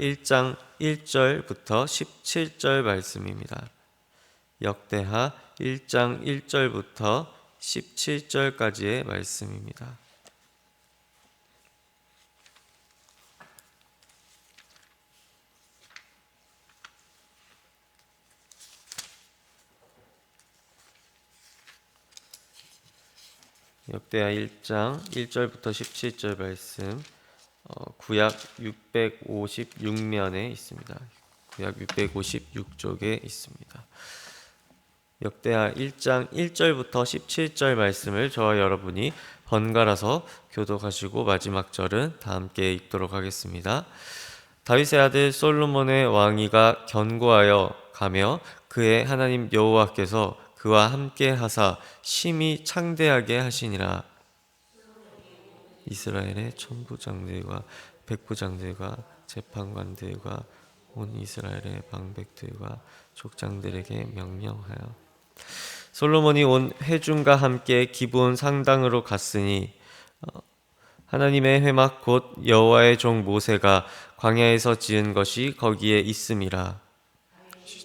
1장 1절부터 17절 말씀입니다. 역대하 1장 1절부터 17절까지의 말씀입니다. 역대하 1장 1절부터 17절 말씀, 구약 656면에 있습니다. 구약 656쪽에 있습니다. 역대하 1장 1절부터 17절 말씀을 저와 여러분이 번갈아서 교독하시고 마지막 절은 다 함께 읽도록 하겠습니다. 다윗의 아들 솔로몬의 왕위가 견고하여 가며 그의 하나님 여호와께서 그와 함께 하사 심히 창대하게 하시니라. 이스라엘의 천부장들과 백부장들과 재판관들과 온 이스라엘의 방백들과 족장들에게 명령하여 솔로몬이 온 회중과 함께 기브온 상당으로 갔으니 하나님의 회막 곧 여호와의 종 모세가 광야에서 지은 것이 거기에 있음이라.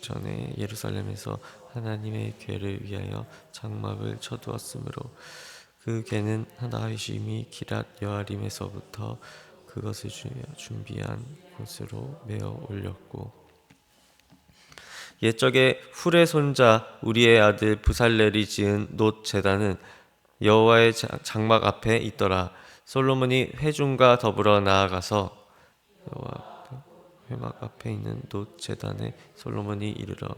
전에 예루살렘에서 하나님의 궤를 위하여 장막을 쳐두었으므로 그 궤는 다윗이 이미 기랏 여아림에서부터 그것을 준비한 곳으로 메어 올렸고, 옛적에 훌의 손자 우리의 아들 부살렐이 지은 놋 제단은 여호와의 장막 앞에 있더라. 솔로몬이 회중과 더불어 나아가서 여호와 회막 앞에 있는 놋 제단에 솔로몬이 이르러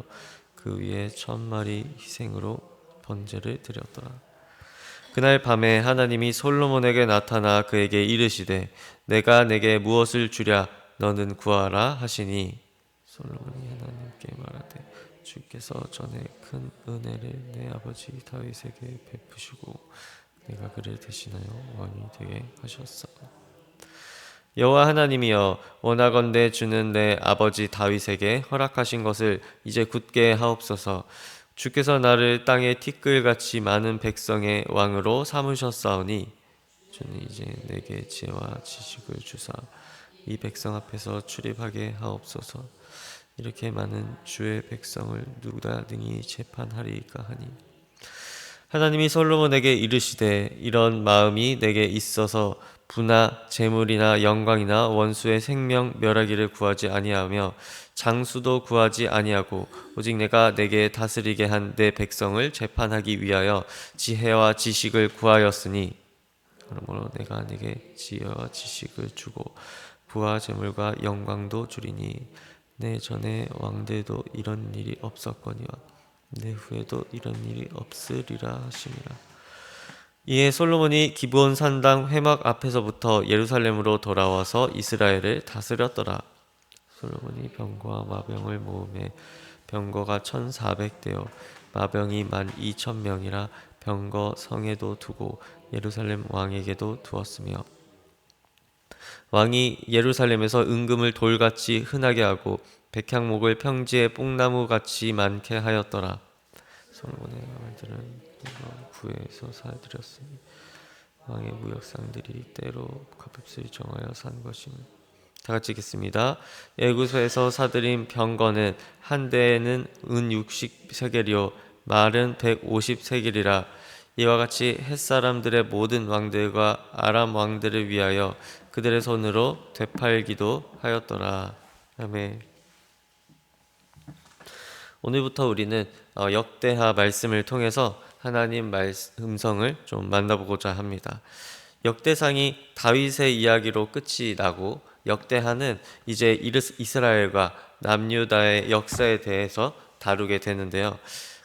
그 위에 1000마리 희생으로 번제를 드렸더라. 그날 밤에 하나님이 솔로몬에게 나타나 그에게 이르시되 내가 내게 무엇을 주랴 너는 구하라 하시니, 솔로몬이 하나님께 말하되 주께서 전에 큰 은혜를 내 아버지 다윗에게 베푸시고 내가 그를 대신하여 왕이 되게 하셨사오니 여호와 하나님이여 원하건대 주는 내 아버지 다윗에게 허락하신 것을 이제 굳게 하옵소서. 주께서 나를 땅의 티끌같이 많은 백성의 왕으로 삼으셨사오니 주는 이제 내게 지혜와 지식을 주사 이 백성 앞에서 출입하게 하옵소서. 이렇게 많은 주의 백성을 누가 능히 재판하리까 하니, 하나님이 솔로몬에게 이르시되 이런 마음이 내게 있어서 부나 재물이나 영광이나 원수의 생명 멸하기를 구하지 아니하며 장수도 구하지 아니하고 오직 내가 내게 다스리게 한 내 백성을 재판하기 위하여 지혜와 지식을 구하였으니, 그러므로 내가 내게 지혜와 지식을 주고 부와 재물과 영광도 주리니 내 전에 왕들도 이런 일이 없었거니와 내 후에도 이런 일이 없으리라 하심이라. 이에 솔로몬이 기브온 산당 회막 앞에서부터 예루살렘으로 돌아와서 이스라엘을 다스렸더라. 솔로몬이 병거와 마병을 모으매 병거가 1400대요 마병이 12,000명이라 병거 성에도 두고 예루살렘 왕에게도 두었으며, 왕이 예루살렘에서 은금을 돌같이 흔하게 하고 백향목을 평지에 뽕나무같이 많게 하였더라. 솔로몬의 말들은 구에서 사들였으니 왕의 무역상들이 때로 값을 정하여 산 것임을. 다 같이 읽겠습니다. 애굽에서 사들인 병거는 한 대에는 은 60세겔이요 말은 150세겔이라. 이와 같이 햇사람들의 모든 왕들과 아람 왕들을 위하여 그들의 손으로 되팔기도 하였더라. 아멘. 오늘부터 우리는 역대하 말씀을 통해서 하나님 음성을 좀 만나보고자 합니다. 역대상이 다윗의 이야기로 끝이 나고 역대하는 이제 이스라엘과 남유다의 역사에 대해서 다루게 되는데요.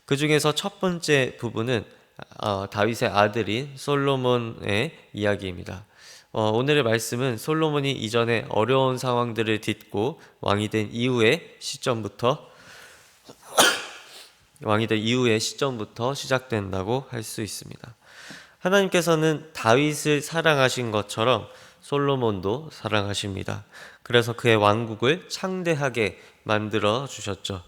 그 중에서 첫 번째 부분은 다윗의 아들인 솔로몬의 이야기입니다. 오늘의 말씀은 솔로몬이 이전에 어려운 상황들을 딛고 왕이 된 이후의 시점부터 시작된다고 할 수 있습니다. 하나님께서는 다윗을 사랑하신 것처럼 솔로몬도 사랑하십니다. 그래서 그의 왕국을 창대하게 만들어 주셨죠.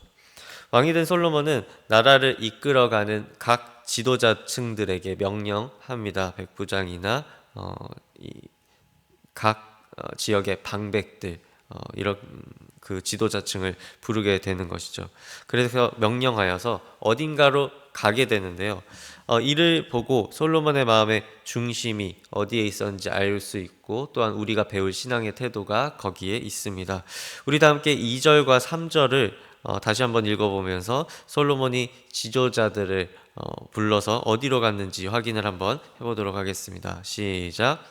왕이 된 솔로몬은 나라를 이끌어가는 각 지도자층들에게 명령합니다. 백부장이나 각 지역의 방백들, 이런 그 지도자층을 부르게 되는 것이죠. 그래서 명령하여서 어딘가로 가게 되는데요. 이를 보고 솔로몬의 마음의 중심이 어디에 있었는지 알 수 있고, 또한 우리가 배울 신앙의 태도가 거기에 있습니다. 우리 다 함께 2절과 3절을 다시 한번 읽어보면서 솔로몬이 지도자들을 불러서 어디로 갔는지 확인을 한번 해보도록 하겠습니다. 시작.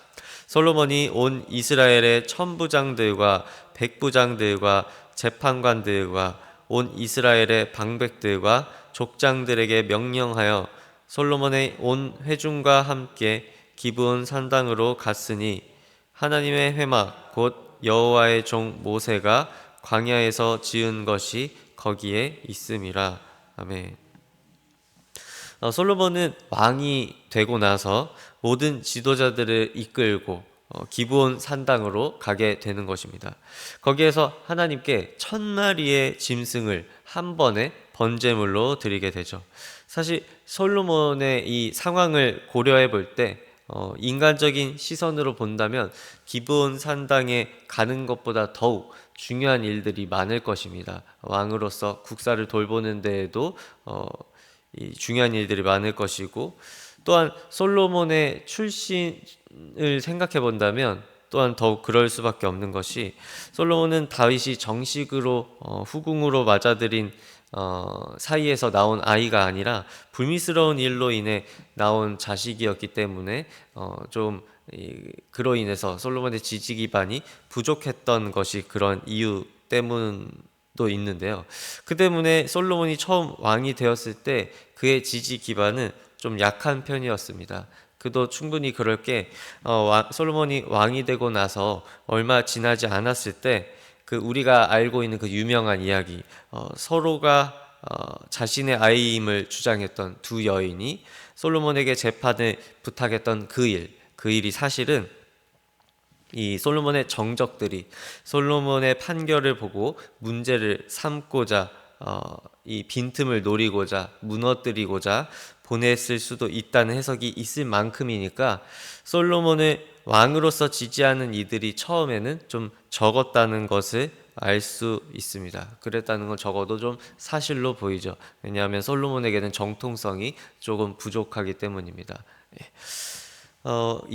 솔로몬이 온 이스라엘의 천부장들과 백부장들과 재판관들과 온 이스라엘의 방백들과 족장들에게 명령하여 솔로몬의 온 회중과 함께 기브온 산당으로 갔으니 하나님의 회막 곧 여호와의 종 모세가 광야에서 지은 것이 거기에 있음이라. 아멘. 솔로몬은 왕이 되고 나서 모든 지도자들을 이끌고 기브온 산당으로 가게 되는 것입니다. 거기에서 하나님께 1000마리의 짐승을 한 번에 번제물로 드리게 되죠. 사실 솔로몬의 이 상황을 고려해 볼 때 인간적인 시선으로 본다면 기브온 산당에 가는 것보다 더욱 중요한 일들이 많을 것입니다. 왕으로서 국사를 돌보는 데에도 이 중요한 일들이 많을 것이고, 또한 솔로몬의 출신을 생각해 본다면 또한 더욱 그럴 수밖에 없는 것이, 솔로몬은 다윗이 정식으로 후궁으로 맞아들인 사이에서 나온 아이가 아니라 불미스러운 일로 인해 나온 자식이었기 때문에 그로 인해서 솔로몬의 지지 기반이 부족했던 것이 그런 이유 때문도 있는데요. 그 때문에 솔로몬이 처음 왕이 되었을 때 그의 지지 기반은 좀 약한 편이었습니다. 그도 충분히 그럴 게 솔로몬이 왕이 되고 나서 얼마 지나지 않았을 때 그 우리가 알고 있는 그 유명한 이야기, 서로가 자신의 아이임을 주장했던 두 여인이 솔로몬에게 재판을 부탁했던 그 일이 사실은 이 솔로몬의 정적들이 솔로몬의 판결을 보고 문제를 삼고자 이 빈틈을 노리고자 무너뜨리고자 보냈을 수도 있다는 해석이 있을 만큼이니까 솔로몬을 왕으로서 지지하는 이들이 처음에는 좀 적었다는 것을 알 수 있습니다. 그랬다는 건 적어도 좀 사실로 보이죠. 왜냐하면 솔로몬에게는 정통성이 조금 부족하기 때문입니다.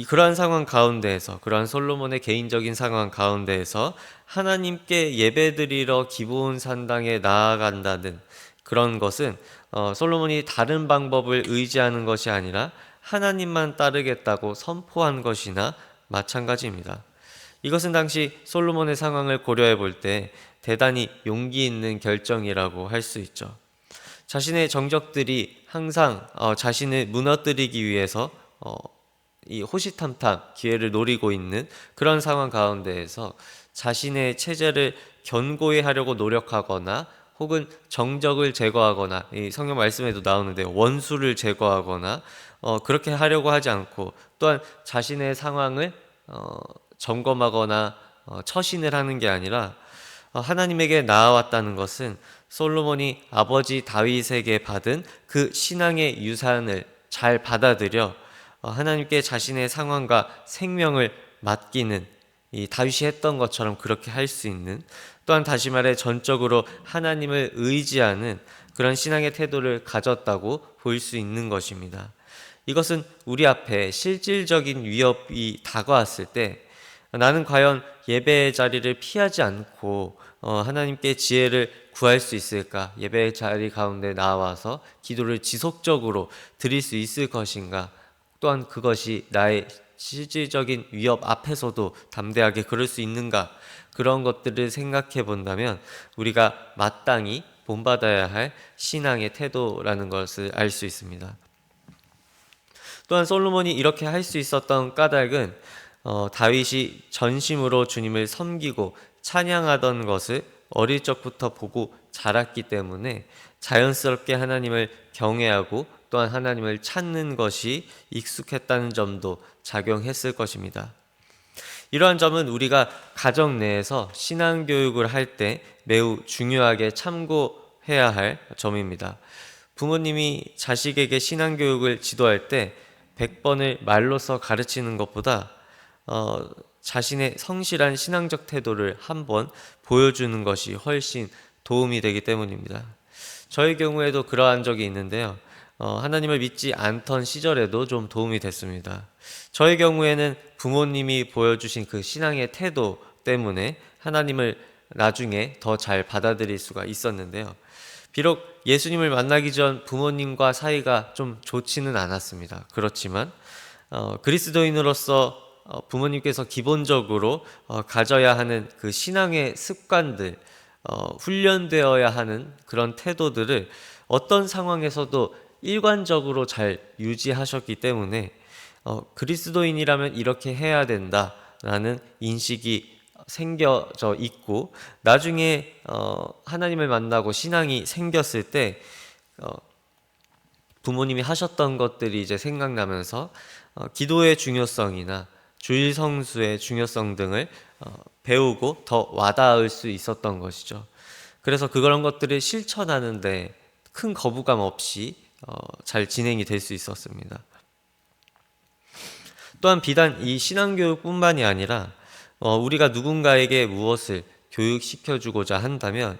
그러한 상황 가운데에서, 그러한 솔로몬의 개인적인 상황 가운데에서 하나님께 예배드리러 기브온 산당에 나아간다는 그런 것은 솔로몬이 다른 방법을 의지하는 것이 아니라 하나님만 따르겠다고 선포한 것이나 마찬가지입니다. 이것은 당시 솔로몬의 상황을 고려해 볼 때 대단히 용기 있는 결정이라고 할 수 있죠. 자신의 정적들이 항상 자신을 무너뜨리기 위해서 이 호시탐탐 기회를 노리고 있는 그런 상황 가운데에서 자신의 체제를 견고히 하려고 노력하거나, 혹은 정적을 제거하거나, 이 성경 말씀에도 나오는데 원수를 제거하거나 그렇게 하려고 하지 않고, 또한 자신의 상황을 점검하거나 처신을 하는 게 아니라 하나님에게 나아왔다는 것은 솔로몬이 아버지 다윗에게 받은 그 신앙의 유산을 잘 받아들여 하나님께 자신의 상황과 생명을 맡기는, 이 다윗이 했던 것처럼 그렇게 할 수 있는, 또한 다시 말해 전적으로 하나님을 의지하는 그런 신앙의 태도를 가졌다고 볼 수 있는 것입니다. 이것은 우리 앞에 실질적인 위협이 다가왔을 때 나는 과연 예배의 자리를 피하지 않고 하나님께 지혜를 구할 수 있을까? 예배의 자리 가운데 나와서 기도를 지속적으로 드릴 수 있을 것인가? 또한 그것이 나의 실질적인 위협 앞에서도 담대하게 그럴 수 있는가? 그런 것들을 생각해 본다면 우리가 마땅히 본받아야 할 신앙의 태도라는 것을 알 수 있습니다. 또한 솔로몬이 이렇게 할 수 있었던 까닭은 다윗이 전심으로 주님을 섬기고 찬양하던 것을 어릴 적부터 보고 자랐기 때문에 자연스럽게 하나님을 경외하고 또한 하나님을 찾는 것이 익숙했다는 점도 작용했을 것입니다. 이러한 점은 우리가 가정 내에서 신앙교육을 할 때 매우 중요하게 참고해야 할 점입니다. 부모님이 자식에게 신앙교육을 지도할 때 100번을 말로써 가르치는 것보다 자신의 성실한 신앙적 태도를 한번 보여주는 것이 훨씬 도움이 되기 때문입니다. 저의 경우에도 그러한 적이 있는데요. 하나님을 믿지 않던 시절에도 좀 도움이 됐습니다. 저의 경우에는 부모님이 보여주신 그 신앙의 태도 때문에 하나님을 나중에 더 잘 받아들일 수가 있었는데요. 비록 예수님을 만나기 전 부모님과 사이가 좀 좋지는 않았습니다. 그렇지만 그리스도인으로서 부모님께서 기본적으로 가져야 하는 그 신앙의 습관들, 훈련되어야 하는 그런 태도들을 어떤 상황에서도 일관적으로 잘 유지하셨기 때문에 그리스도인이라면 이렇게 해야 된다라는 인식이 생겨져 있고, 나중에 하나님을 만나고 신앙이 생겼을 때 부모님이 하셨던 것들이 이제 생각나면서 기도의 중요성이나 주일 성수의 중요성 등을 배우고 더 와닿을 수 있었던 것이죠. 그래서 그런 것들을 실천하는데 큰 거부감 없이 잘 진행이 될 수 있었습니다. 또한 비단 이 신앙교육뿐만이 아니라 우리가 누군가에게 무엇을 교육시켜주고자 한다면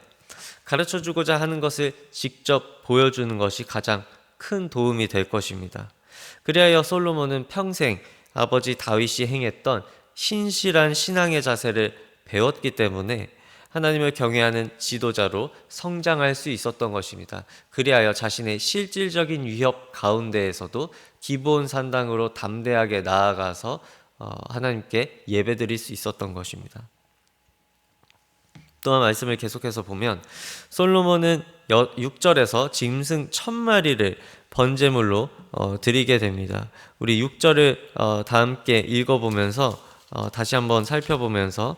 가르쳐주고자 하는 것을 직접 보여주는 것이 가장 큰 도움이 될 것입니다. 그리하여 솔로몬은 평생 아버지 다윗이 행했던 신실한 신앙의 자세를 배웠기 때문에 하나님을 경외하는 지도자로 성장할 수 있었던 것입니다. 그리하여 자신의 실질적인 위협 가운데에서도 기브온 산당으로 담대하게 나아가서 하나님께 예배드릴 수 있었던 것입니다. 또한 말씀을 계속해서 보면 솔로몬은 6절에서 짐승 1000마리를 번제물로 드리게 됩니다. 우리 6절을 다 함께 읽어보면서 다시 한번 살펴보면서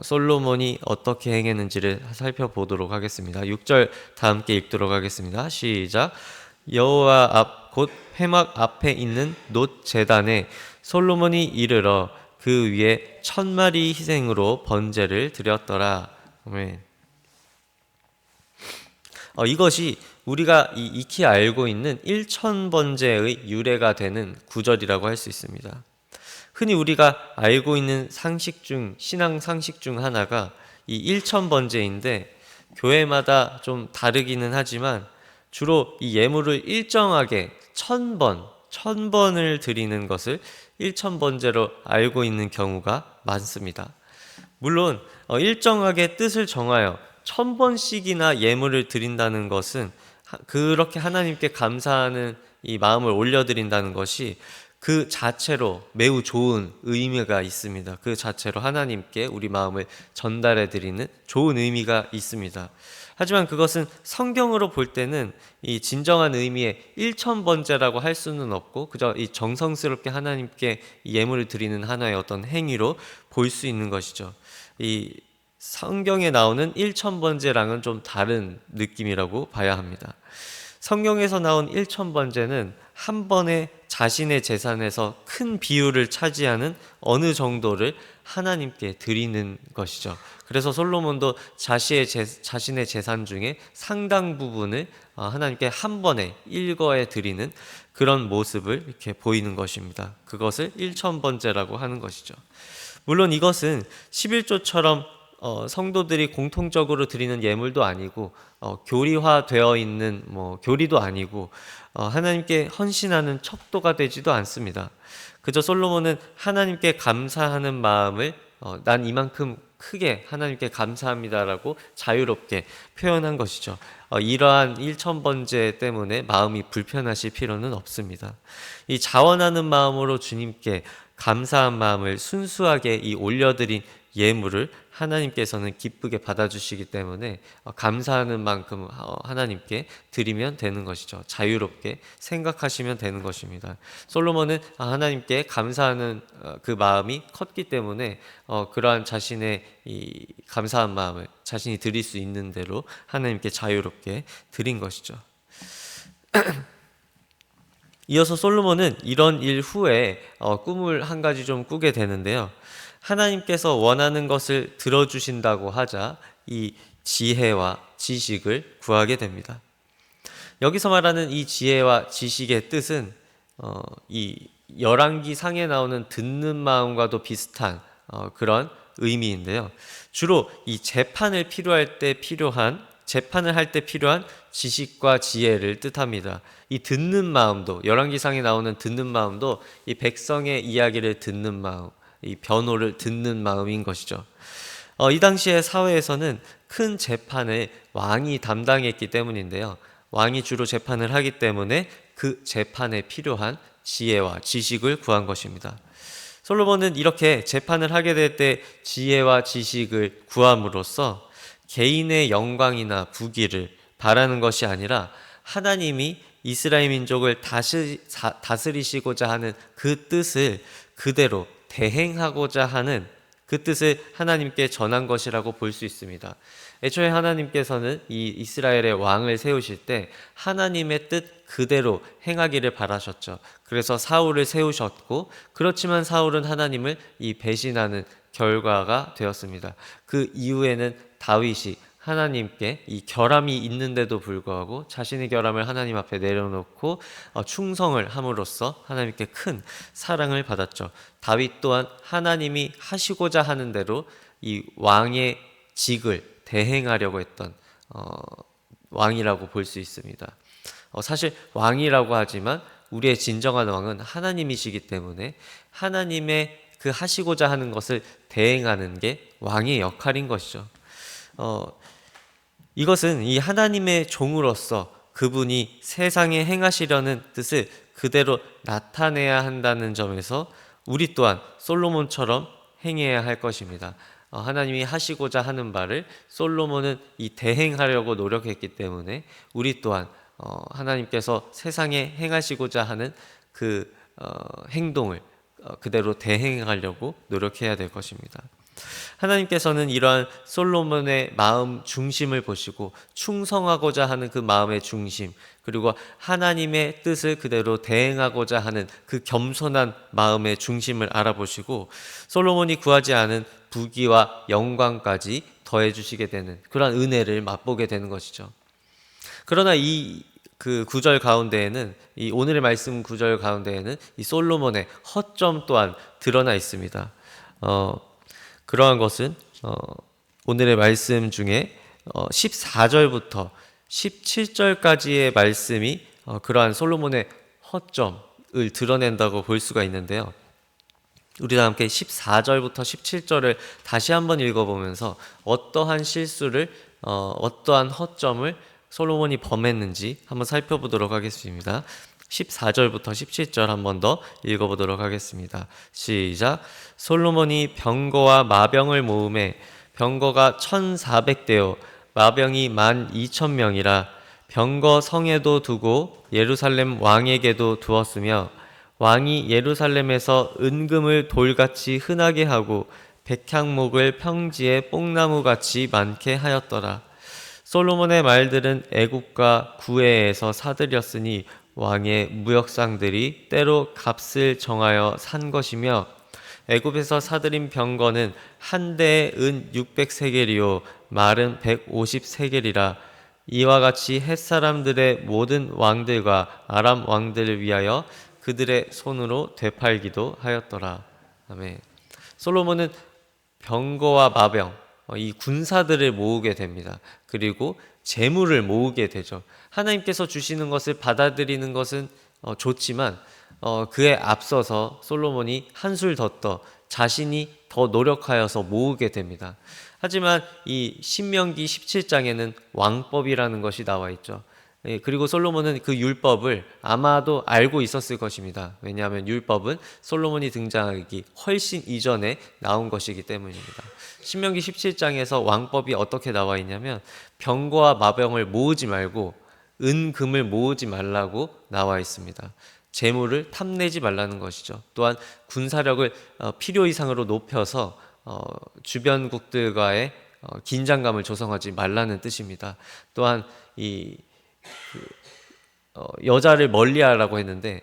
솔로몬이 어떻게 행했는지를 살펴보도록 하겠습니다. 6절 다 함께 읽도록 하겠습니다. 시작. 여호와 앞 곧 회막 앞에 있는 놋 제단에 솔로몬이 이르러 그 위에 1000마리 희생으로 번제를 드렸더라. 아멘. 이것이 우리가 익히 알고 있는 1000번제의 유래가 되는 구절이라고 할 수 있습니다. 흔히 우리가 알고 있는 신앙 상식 중 하나가 이 1000번제인데 교회마다 좀 다르기는 하지만 주로 이 예물을 일정하게 1000번을 드리는 것을 1000번제로 알고 있는 경우가 많습니다. 물론 일정하게 뜻을 정하여 1000번씩이나 예물을 드린다는 것은 그렇게 하나님께 감사하는 이 마음을 올려드린다는 것이 그 자체로 매우 좋은 의미가 있습니다. 그 자체로 하나님께 우리 마음을 전달해드리는 좋은 의미가 있습니다. 하지만 그것은 성경으로 볼 때는 이 진정한 의미의 1000번제라고 할 수는 없고 그저 이 정성스럽게 하나님께 예물을 드리는 하나의 어떤 행위로 볼 수 있는 것이죠. 이 성경에 나오는 1000번제랑은 좀 다른 느낌이라고 봐야 합니다. 성경에서 나온 1000번제는 한 번에 자신의 재산에서 큰 비율을 차지하는 어느 정도를 하나님께 드리는 것이죠. 그래서 솔로몬도 자신의 재산 중에 상당 부분을 하나님께 한 번에 일거에 드리는 그런 모습을 이렇게 보이는 것입니다. 그것을 1000번제라고 하는 것이죠. 물론 이것은 11조처럼 성도들이 공통적으로 드리는 예물도 아니고 교리화되어 있는 교리도 아니고 하나님께 헌신하는 척도가 되지도 않습니다. 그저 솔로몬은 하나님께 감사하는 마음을 난 이만큼 크게 하나님께 감사합니다라고 자유롭게 표현한 것이죠. 이러한 1000번제 때문에 마음이 불편하실 필요는 없습니다. 이 자원하는 마음으로 주님께 감사한 마음을 순수하게 올려드린 예물을 하나님께서는 기쁘게 받아주시기 때문에 감사하는 만큼 하나님께 드리면 되는 것이죠. 자유롭게 생각하시면 되는 것입니다. 솔로몬은 하나님께 감사하는 그 마음이 컸기 때문에 그러한 자신의 이 감사한 마음을 자신이 드릴 수 있는 대로 하나님께 자유롭게 드린 것이죠. 이어서 솔로몬은 이런 일 후에 꿈을 한 가지 좀 꾸게 되는데요. 하나님께서 원하는 것을 들어주신다고 하자 이 지혜와 지식을 구하게 됩니다. 여기서 말하는 이 지혜와 지식의 뜻은 이 열왕기 상에 나오는 듣는 마음과도 비슷한 그런 의미인데요. 주로 이 재판을 할 때 필요한 지식과 지혜를 뜻합니다. 이 듣는 마음도, 열왕기상에 나오는 듣는 마음도 이 백성의 이야기를 듣는 마음, 이 변호를 듣는 마음인 것이죠. 이 당시의 사회에서는 큰 재판을 왕이 담당했기 때문인데요. 왕이 주로 재판을 하기 때문에 그 재판에 필요한 지혜와 지식을 구한 것입니다. 솔로몬은 이렇게 재판을 하게 될 때 지혜와 지식을 구함으로써 개인의 영광이나 부귀를 바라는 것이 아니라 하나님이 이스라엘 민족을 다스리시고자 하는 그 뜻을 그대로 대행하고자 하는 그 뜻을 하나님께 전한 것이라고 볼 수 있습니다. 애초에 하나님께서는 이 이스라엘의 왕을 세우실 때 하나님의 뜻 그대로 행하기를 바라셨죠. 그래서 사울을 세우셨고, 그렇지만 사울은 하나님을 배신하는 결과가 되었습니다. 그 이후에는 다윗이 하나님께 이 결함이 있는데도 불구하고 자신의 결함을 하나님 앞에 내려놓고 충성을 함으로써 하나님께 큰 사랑을 받았죠. 다윗 또한 하나님이 하시고자 하는 대로 이 왕의 직을 대행하려고 했던 왕이라고 볼 수 있습니다. 사실 왕이라고 하지만 우리의 진정한 왕은 하나님이시기 때문에 하나님의 그 하시고자 하는 것을 대행하는 게 왕의 역할인 것이죠. 이것은 이 하나님의 종으로서 그분이 세상에 행하시려는 뜻을 그대로 나타내야 한다는 점에서 우리 또한 솔로몬처럼 행해야 할 것입니다. 하나님이 하시고자 하는 바를 솔로몬은 대행하려고 노력했기 때문에 우리 또한 하나님께서 세상에 행하시고자 하는 그 행동을 그대로 대행하려고 노력해야 될 것입니다. 하나님께서는 이러한 솔로몬의 마음 중심을 보시고 충성하고자 하는 그 마음의 중심, 그리고 하나님의 뜻을 그대로 대행하고자 하는 그 겸손한 마음의 중심을 알아보시고 솔로몬이 구하지 않은 부귀와 영광까지 더해 주시게 되는 그러한 은혜를 맛보게 되는 것이죠. 그러나 그 구절 가운데에는, 이 오늘의 말씀 구절 가운데에는 이 솔로몬의 허점 또한 드러나 있습니다. 그러한 것은 오늘의 말씀 중에 14절부터 17절까지의 말씀이 그러한 솔로몬의 허점을 드러낸다고 볼 수가 있는데요. 우리가 함께 14절부터 17절을 다시 한번 읽어보면서 어떠한 실수를, 어떠한 허점을 솔로몬이 범했는지 한번 살펴보도록 하겠습니다. 14절부터 17절 한 번 더 읽어보도록 하겠습니다. 시작. 솔로몬이 병거와 마병을 모으매 병거가 1,400대요 마병이 12,000명이라 병거 성에도 두고 예루살렘 왕에게도 두었으며 왕이 예루살렘에서 은금을 돌같이 흔하게 하고 백향목을 평지에 뽕나무같이 많게 하였더라. 솔로몬의 말들은 애굽과 구해에서 사들였으니 왕의 무역상들이 때로 값을 정하여 산 것이며 애굽에서 사들인 병거는 한 대에 은 600세겔이요 말은 150세겔이라. 이와 같이 햇사람들의 모든 왕들과 아람 왕들을 위하여 그들의 손으로 되팔기도 하였더라. 아멘. 솔로몬은 병거와 마병, 이 군사들을 모으게 됩니다. 그리고 재물을 모으게 되죠. 하나님께서 주시는 것을 받아들이는 것은 좋지만 그에 앞서서 솔로몬이 한술 더 떠 자신이 더 노력하여서 모으게 됩니다. 하지만 이 신명기 17장에는 왕법이라는 것이 나와 있죠. 그리고 솔로몬은 그 율법을 아마도 알고 있었을 것입니다. 왜냐하면 율법은 솔로몬이 등장하기 훨씬 이전에 나온 것이기 때문입니다. 신명기 17장에서 왕법이 어떻게 나와 있냐면 병거와 마병을 모으지 말고 은금을 모으지 말라고 나와 있습니다. 재물을 탐내지 말라는 것이죠. 또한 군사력을 필요 이상으로 높여서 주변국들과의 긴장감을 조성하지 말라는 뜻입니다. 또한 여자를 멀리하라고 했는데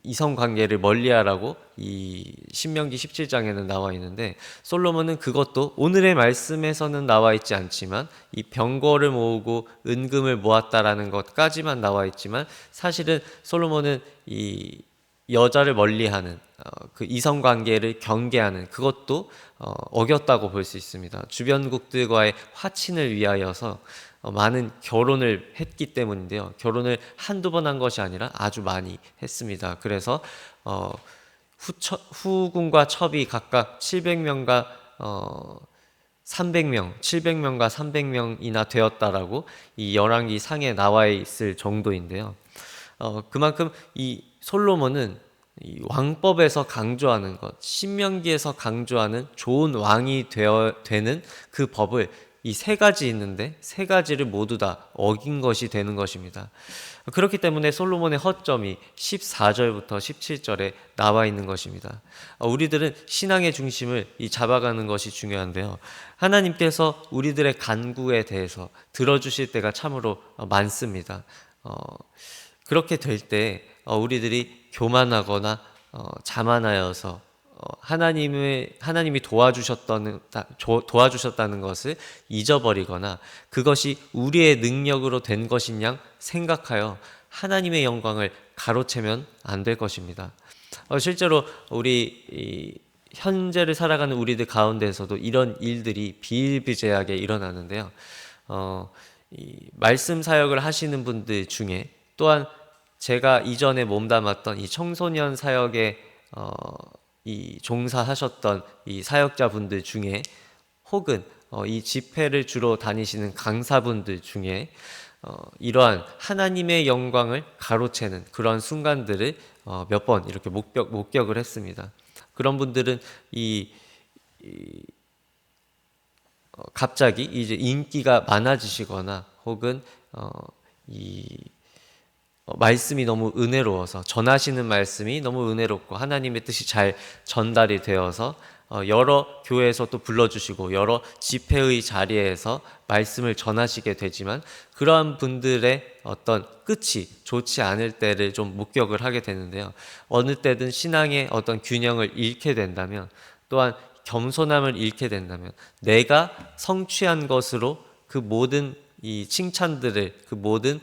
이성관계를 멀리하라고 이 신명기 17장에는 나와 있는데 솔로몬은 그것도 오늘의 말씀에서는 나와 있지 않지만 이 병거를 모으고 은금을 모았다라는 것까지만 나와 있지만 사실은 솔로몬은 이 여자를 멀리하는 그 이성 관계를 경계하는 그것도 어겼다고 볼 수 있습니다. 주변국들과의 화친을 위하여서 많은 결혼을 했기 때문인데요. 결혼을 한두 번 한 것이 아니라 아주 많이 했습니다. 그래서 후군과 첩이 각각 700명과 300명, 700명과 300명이나 되었다라고 이 열왕기 상에 나와 있을 정도인데요. 그만큼 이 솔로몬은 이 왕법에서 강조하는 것, 신명기에서 강조하는 좋은 왕이 되는 그 법을 이 세 가지 있는데 세 가지를 모두 다 어긴 것이 되는 것입니다. 그렇기 때문에 솔로몬의 허점이 14절부터 17절에 나와 있는 것입니다. 우리들은 신앙의 중심을 잡아가는 것이 중요한데요. 하나님께서 우리들의 간구에 대해서 들어주실 때가 참으로 많습니다. 그렇게 될 때 우리들이 교만하거나 자만하여서 하나님이 도와주셨다는 것을 잊어버리거나 그것이 우리의 능력으로 된 것인 양 생각하여 하나님의 영광을 가로채면 안 될 것입니다. 실제로 우리 현재를 살아가는 우리들 가운데에서도 이런 일들이 비일비재하게 일어나는데요. 이 말씀 사역을 하시는 분들 중에 또한 제가 이전에 몸담았던 이 청소년 사역에 이 종사하셨던 이 사역자분들 중에 혹은 이 집회를 주로 다니시는 강사분들 중에 이러한 하나님의 영광을 가로채는 그런 순간들을 몇 번 이렇게 목격을 했습니다. 그런 분들은 갑자기 이제 인기가 많아지시거나 혹은 말씀이 너무 은혜로워서 전하시는 말씀이 너무 은혜롭고 하나님의 뜻이 잘 전달이 되어서 여러 교회에서 또 불러주시고 여러 집회의 자리에서 말씀을 전하시게 되지만 그러한 분들의 어떤 끝이 좋지 않을 때를 좀 목격을 하게 되는데요. 어느 때든 신앙의 어떤 균형을 잃게 된다면 또한 겸손함을 잃게 된다면 내가 성취한 것으로 그 모든 이 칭찬들을 그 모든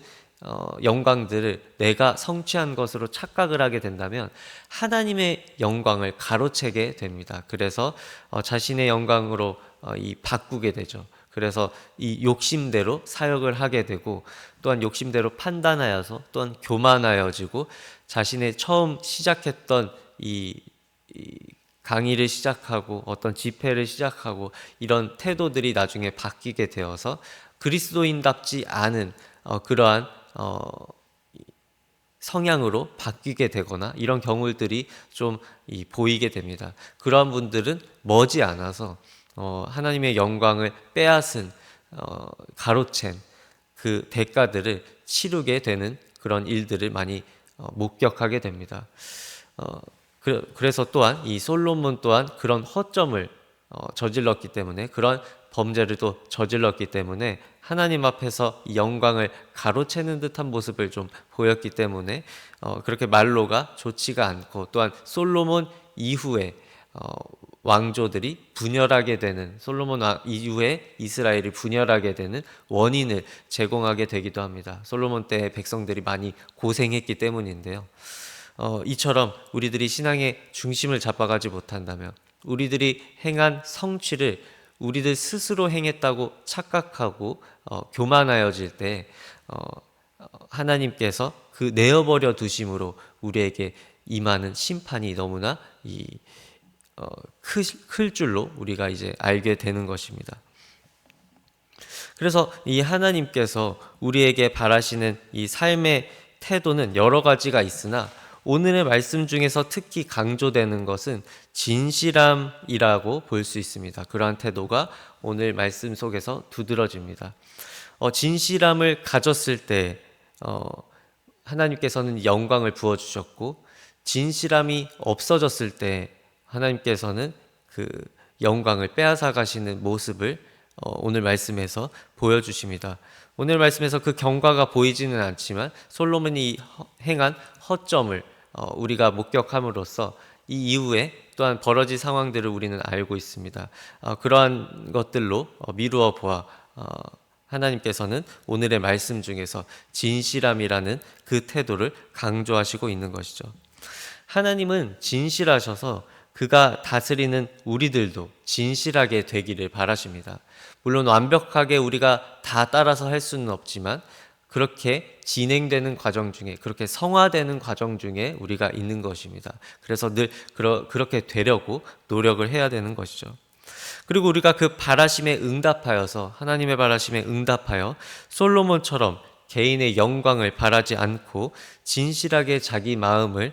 영광들을 내가 성취한 것으로 착각을 하게 된다면 하나님의 영광을 가로채게 됩니다. 그래서 자신의 영광으로 바꾸게 되죠. 그래서 이 욕심대로 사역을 하게 되고 또한 욕심대로 판단하여서 또한 교만하여지고 자신의 처음 시작했던 이 강의를 시작하고 어떤 집회를 시작하고 이런 태도들이 나중에 바뀌게 되어서 그리스도인답지 않은 그러한 성향으로 바뀌게 되거나 이런 경우들이 좀 보이게 됩니다. 그러한 분들은 머지않아서 하나님의 영광을 빼앗은 가로챈 그 대가들을 치르게 되는 그런 일들을 많이 목격하게 됩니다. 그래서 또한 이 솔로몬 또한 그런 허점을 저질렀기 때문에 그런 범죄를 또 저질렀기 때문에 하나님 앞에서 이 영광을 가로채는 듯한 모습을 좀 보였기 때문에 그렇게 말로가 좋지가 않고 또한 솔로몬 이후에 왕조들이 분열하게 되는 솔로몬 이후에 이스라엘이 분열하게 되는 원인을 제공하게 되기도 합니다. 솔로몬 때 백성들이 많이 고생했기 때문인데요. 이처럼 우리들이 신앙의 중심을 잡아가지 못한다면 우리들이 행한 성취를 우리들 스스로 행했다고 착각하고 교만하여질 때 하나님께서 그 내어버려 두심으로 우리에게 임하는 심판이 너무나 클 줄로 우리가 이제 알게 되는 것입니다. 그래서 이 하나님께서 우리에게 바라시는 이 삶의 태도는 여러 가지가 있으나 오늘의 말씀 중에서 특히 강조되는 것은 진실함이라고 볼 수 있습니다. 그러한 태도가 오늘 말씀 속에서 두드러집니다. 진실함을 가졌을 때 하나님께서는 영광을 부어주셨고 진실함이 없어졌을 때 하나님께서는 그 영광을 빼앗아 가시는 모습을 오늘 말씀에서 보여주십니다. 오늘 말씀에서 그 경과가 보이지는 않지만 솔로몬이 행한 허점을 우리가 목격함으로써 이 이후에 또한 벌어질 상황들을 우리는 알고 있습니다. 그러한 것들로 미루어 보아 하나님께서는 오늘의 말씀 중에서 진실함이라는 그 태도를 강조하시고 있는 것이죠. 하나님은 진실하셔서 그가 다스리는 우리들도 진실하게 되기를 바라십니다. 물론 완벽하게 우리가 다 따라서 할 수는 없지만 그렇게 진행되는 과정 중에, 그렇게 성화되는 과정 중에 우리가 있는 것입니다. 그래서 늘 그렇게 되려고 노력을 해야 되는 것이죠. 그리고 우리가 그 바라심에 응답하여서, 하나님의 바라심에 응답하여 솔로몬처럼 개인의 영광을 바라지 않고 진실하게 자기 마음을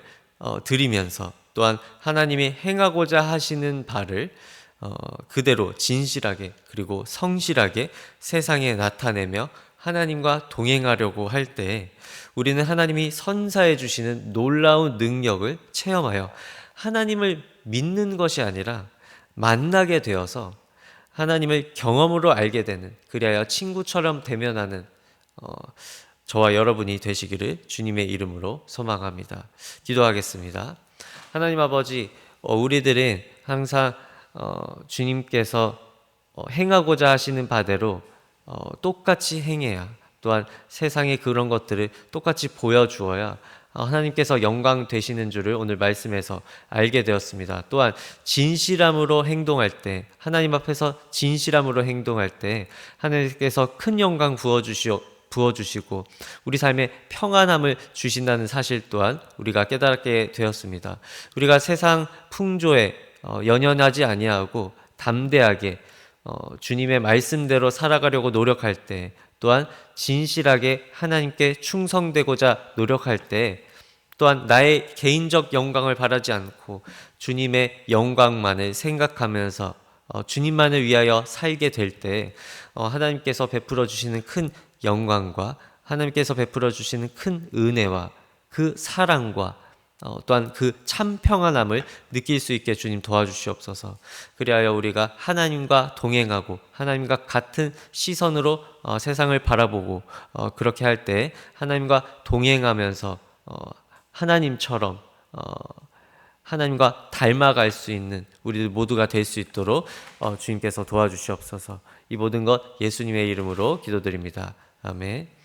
드리면서, 또한 하나님이 행하고자 하시는 바를 그대로 진실하게 그리고 성실하게 세상에 나타내며 하나님과 동행하려고 할 때 우리는 하나님이 선사해 주시는 놀라운 능력을 체험하여 하나님을 믿는 것이 아니라 만나게 되어서 하나님을 경험으로 알게 되는, 그리하여 친구처럼 대면하는 저와 여러분이 되시기를 주님의 이름으로 소망합니다. 기도하겠습니다. 하나님 아버지, 우리들은 항상 주님께서 행하고자 하시는 바대로 똑같이 행해야, 또한 세상의 그런 것들을 똑같이 보여주어야 하나님께서 영광 되시는 줄을 오늘 말씀에서 알게 되었습니다. 또한 진실함으로 행동할 때, 하나님 앞에서 진실함으로 행동할 때 하나님께서 큰 영광 부어주시고 우리 삶에 평안함을 주신다는 사실 또한 우리가 깨닫게 되었습니다. 우리가 세상 풍조에 연연하지 아니하고 담대하게 주님의 말씀대로 살아가려고 노력할 때, 또한 진실하게 하나님께 충성되고자 노력할 때, 또한 나의 개인적 영광을 바라지 않고 주님의 영광만을 생각하면서 주님만을 위하여 살게 될 때 하나님께서 베풀어 주시는 큰 영광과 하나님께서 베풀어 주시는 큰 은혜와 그 사랑과 또한 그 참 평안함을 느낄 수 있게 주님 도와주시옵소서. 그리하여 우리가 하나님과 동행하고 하나님과 같은 시선으로 세상을 바라보고 그렇게 할 때 하나님과 동행하면서 하나님처럼 하나님과 닮아갈 수 있는 우리 모두가 될 수 있도록 주님께서 도와주시옵소서. 이 모든 것 예수님의 이름으로 기도드립니다. 아멘.